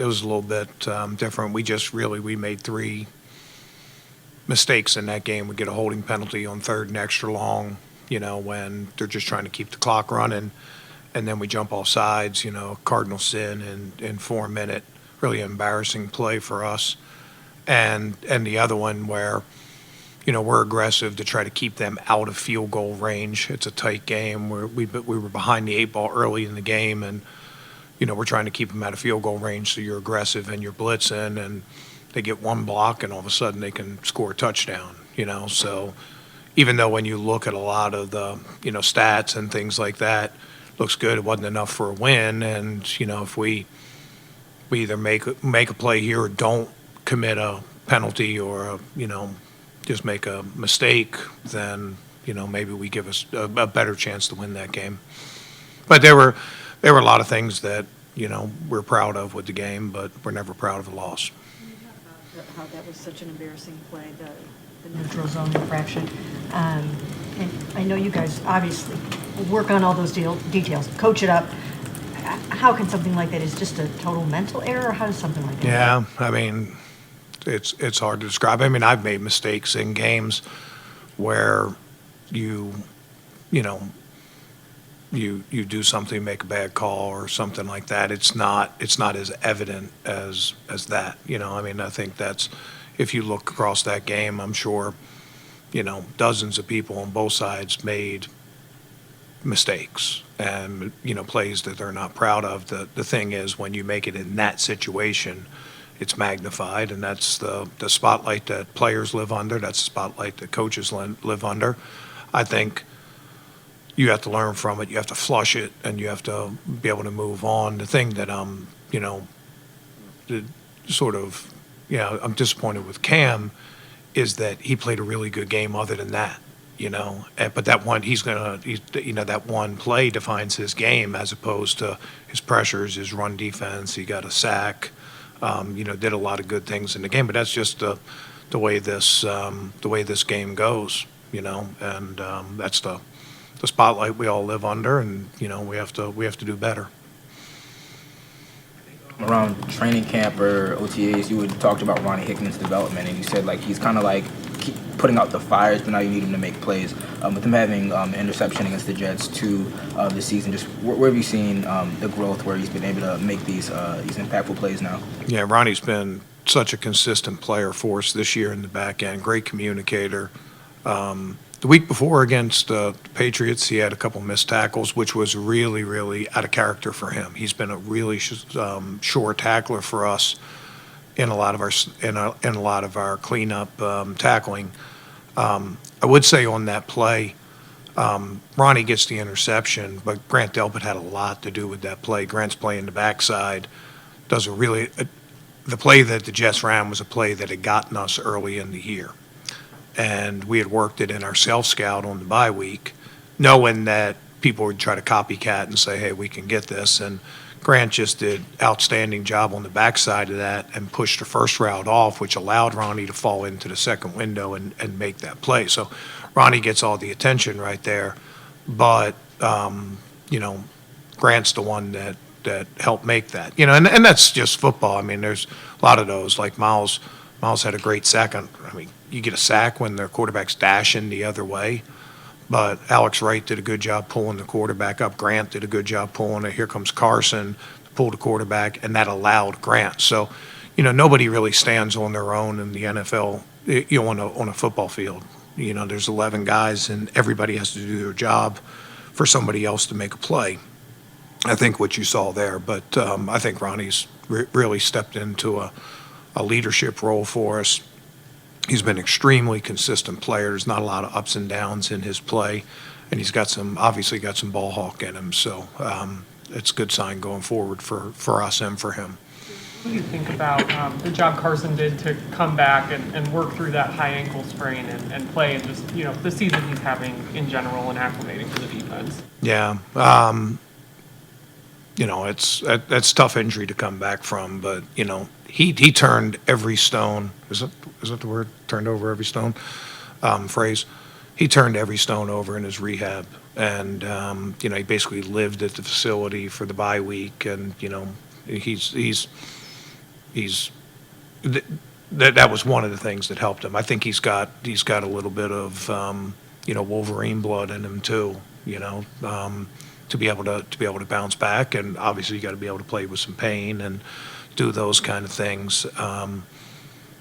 It was a little bit different. We made three mistakes in that game. We get a holding penalty on third and extra long, when they're just trying to keep the clock running. And then we jump off sides, cardinal sin in 4 minute, really embarrassing play for us. And the other one where, we're aggressive to try to keep them out of field goal range. It's a tight game. We were behind the eight ball early in the game, and we're trying to keep them out of field goal range. So you're aggressive and you're blitzing, and they get one block, and all of a sudden they can score a touchdown. So even though when you look at a lot of the stats and things like that, looks good. It wasn't enough for a win, and if we either make a play here or don't commit a penalty or just make a mistake, then maybe we give us a better chance to win that game. But there were a lot of things that we're proud of with the game, but we're never proud of a loss. How that was such an embarrassing play, the neutral zone infraction. And I know you guys obviously work on all those details, coach it up. How can something like that, is just a total mental error, or how does something like that Yeah, I mean, it's hard to describe. I mean, I've made mistakes in games where you do something, make a bad call or something like that. It's not as evident as that. I mean, I think that's, if you look across that game, I'm sure dozens of people on both sides made mistakes and plays that they're not proud of. The thing is, when you make it in that situation, it's magnified, and that's the spotlight that players live under. That's the spotlight that coaches live under. I think you have to learn from it. You have to flush it, and you have to be able to move on. The thing that I'm disappointed with Cam is that he played a really good game other than that, but that one play defines his game, as opposed to his pressures, his run defense. He got a sack, did a lot of good things in the game, but that's just the way this game goes, and that's the spotlight we all live under, and we have to do better. Around training camp or OTAs, you had talked about Ronnie Hickman's development, and you said he's kind of keep putting out the fires, but now you need him to make plays. With him having interception against the Jets this season, just where have you seen the growth where he's been able to make these impactful plays now? Yeah, Ronnie's been such a consistent player for us this year in the back end. Great communicator. The week before against the Patriots, he had a couple missed tackles, which was really, really out of character for him. He's been a really sure tackler for us in a lot of our cleanup tackling. I would say on that play, Ronnie gets the interception, but Grant Delpit had a lot to do with that play. Grant's playing the backside, does the play that the Jets ran was a play that had gotten us early in the year. And we had worked it in our self-scout on the bye week, knowing that people would try to copycat and say, hey, we can get this. And Grant just did outstanding job on the backside of that and pushed the first route off, which allowed Ronnie to fall into the second window and make that play. So Ronnie gets all the attention right there. But, Grant's the one that helped make that. And that's just football. I mean, there's a lot of those. Like Miles had a great sack. You get a sack when the quarterback's dashing the other way. But Alex Wright did a good job pulling the quarterback up. Grant did a good job pulling it. Here comes Carson to pull the quarterback, and that allowed Grant. So, nobody really stands on their own in the NFL, on a football field. There's 11 guys, and everybody has to do their job for somebody else to make a play. I think what you saw there. But I think Ronnie's really stepped into a leadership role for us. He's been an extremely consistent player. There's not a lot of ups and downs in his play, and he's obviously got some ball hawk in him. So it's a good sign going forward for us and for him. What do you think about the job Carson did to come back and work through that high ankle sprain and play, and just the season he's having in general and acclimating to the defense? Yeah. It's that's tough injury to come back from, but he turned every stone. Is that the word? Turned over every stone phrase. He turned every stone over in his rehab, and he basically lived at the facility for the bye week, and he's that was one of the things that helped him. I think he's got a little bit of Wolverine blood in him too. To be able to bounce back, and obviously you got to be able to play with some pain and do those kind of things.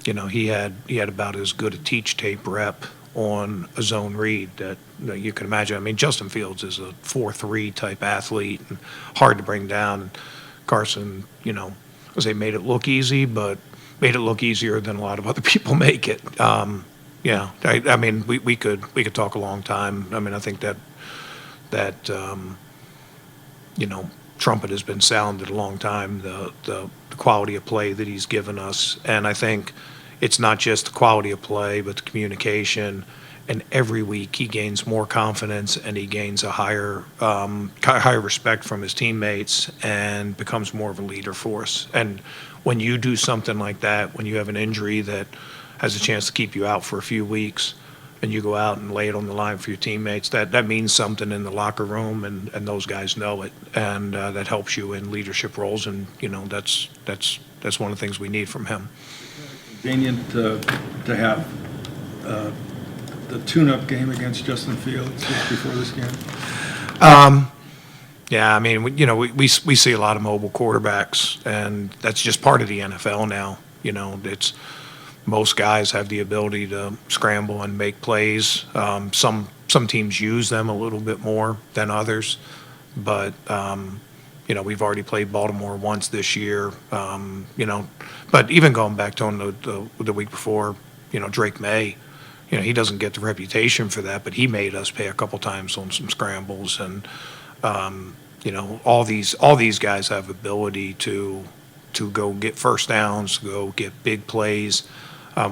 He had about as good a teach tape rep on a zone read that you can imagine. I mean, Justin Fields is a 4-3 type athlete and hard to bring down. Carson, made it look easy, but made it look easier than a lot of other people make it. I mean, we could talk a long time. I mean, I think that trumpet has been sounded a long time, the quality of play that he's given us. And I think it's not just the quality of play, but the communication. And every week he gains more confidence and he gains a higher respect from his teammates and becomes more of a leader for us. And when you do something like that, when you have an injury that has a chance to keep you out for a few weeks, and you go out and lay it on the line for your teammates, that means something in the locker room, and those guys know it, and that helps you in leadership roles, and that's one of the things we need from him. Convenient to have the tune-up game against Justin Fields just before this game? Yeah, I mean, we see a lot of mobile quarterbacks, and that's just part of the NFL now. It's most guys have the ability to scramble and make plays. Some teams use them a little bit more than others, but we've already played Baltimore once this year. But even going back to the week before, Drake May, he doesn't get the reputation for that, but he made us pay a couple times on some scrambles, and all these guys have ability to go get first downs, go get big plays.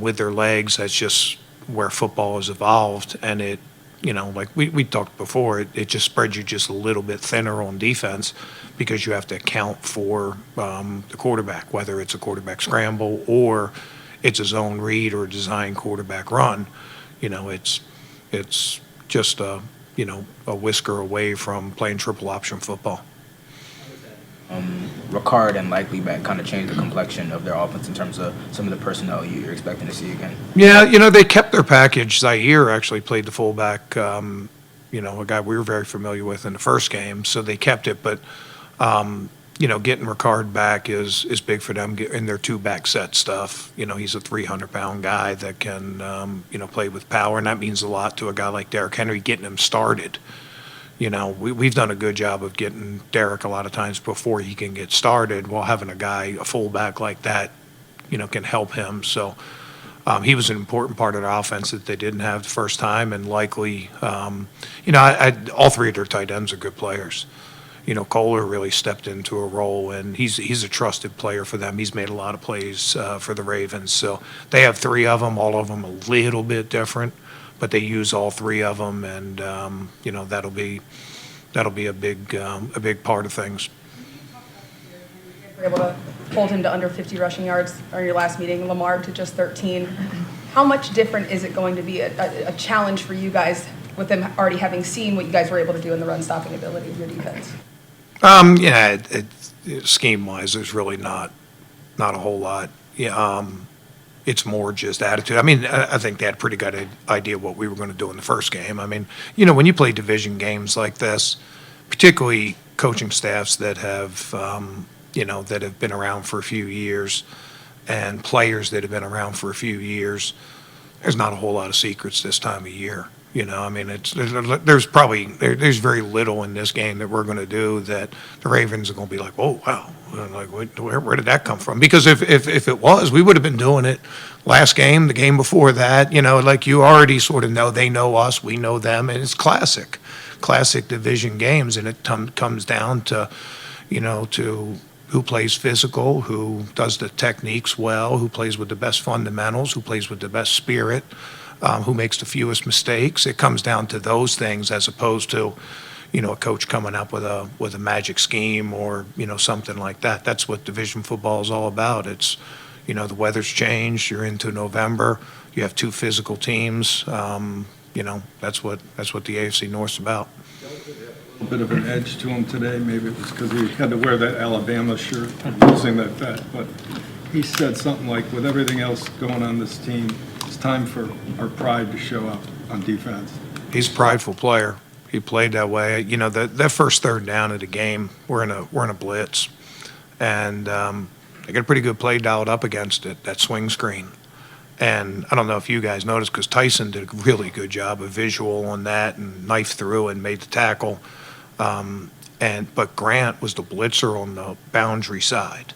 With their legs. That's just where football has evolved, and it, like we talked before, it just spreads you just a little bit thinner on defense because you have to account for the quarterback, whether it's a quarterback scramble or it's a zone read or a design quarterback run. It's just a whisker away from playing triple option football. Ricard and Likely back kind of changed the complexion of their offense in terms of some of the personnel you're expecting to see again? Yeah, they kept their package. Zaire actually played the fullback, a guy we were very familiar with in the first game, so they kept it. But, getting Ricard back is big for them in their two-back set stuff. He's a 300-pound guy that can, play with power, and that means a lot to a guy like Derrick Henry, getting him started. We've done a good job of getting Derek a lot of times before he can get started, while having a fullback like that, can help him. So he was an important part of the offense that they didn't have the first time, and Likely, all three of their tight ends are good players. Kohler really stepped into a role, and he's a trusted player for them. He's made a lot of plays for the Ravens. So they have three of them, all of them a little bit different, but they use all three of them, and that'll be a big part of things. You were able to hold him to under 50 rushing yards on your last meeting, Lamar to just 13. How much different is it going to be a challenge for you guys with them already having seen what you guys were able to do in the run-stopping ability of your defense? Scheme-wise, there's really not a whole lot. It's more just attitude. I mean, I think they had a pretty good idea what we were going to do in the first game. I mean, when you play division games like this, particularly coaching staffs that have, that have been around for a few years, and players that have been around for a few years, there's not a whole lot of secrets this time of year. I mean, there's very little in this game that we're going to do that the Ravens are going to be like, oh wow, like where did that come from? Because if it was, we would have been doing it last game, the game before that. Like you already sort of know, they know us, we know them, and it's classic division games, and it comes down to, to who plays physical, who does the techniques well, who plays with the best fundamentals, who plays with the best spirit. Who makes the fewest mistakes. It comes down to those things as opposed to, a coach coming up with a magic scheme or, something like that. That's what division football is all about. It's, the weather's changed. You're into November. You have two physical teams. That's what the AFC North's about. A bit of an edge to him today. Maybe it was because he had to wear that Alabama shirt. I'm losing that bet, but he said something like, with everything else going on this team, it's time for our pride to show up on defense. He's a prideful player. He played that way. You know, that first third down of the game, we're in a blitz, and they got a pretty good play dialed up against it, that swing screen. And I don't know if you guys noticed, because Tyson did a really good job of visual on that and knifed through and made the tackle. But Grant was the blitzer on the boundary side,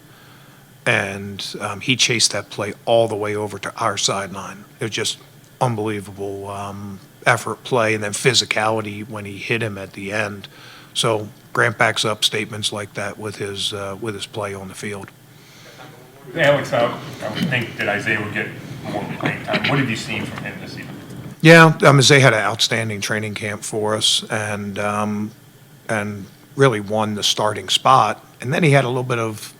and he chased that play all the way over to our sideline. It was just unbelievable effort, play, and then physicality when he hit him at the end. So Grant backs up statements like that with his play on the field. Alex, I would think that Isaiah would get more playing time. What have you seen from him this season? Yeah, Isaiah had an outstanding training camp for us, and really won the starting spot. And then he had a little bit of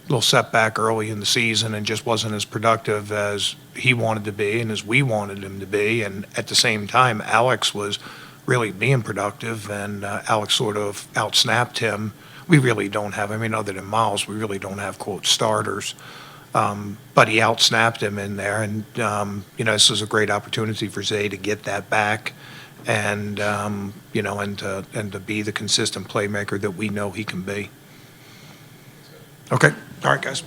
little setback early in the season and just wasn't as productive as he wanted to be and as we wanted him to be. And at the same time, Alex was really being productive, and Alex sort of outsnapped him. We really don't have, other than Miles, we really don't have, quote, starters. But he outsnapped him in there, and, this is a great opportunity for Zay to get that back and to be the consistent playmaker that we know he can be. Okay. All right, guys.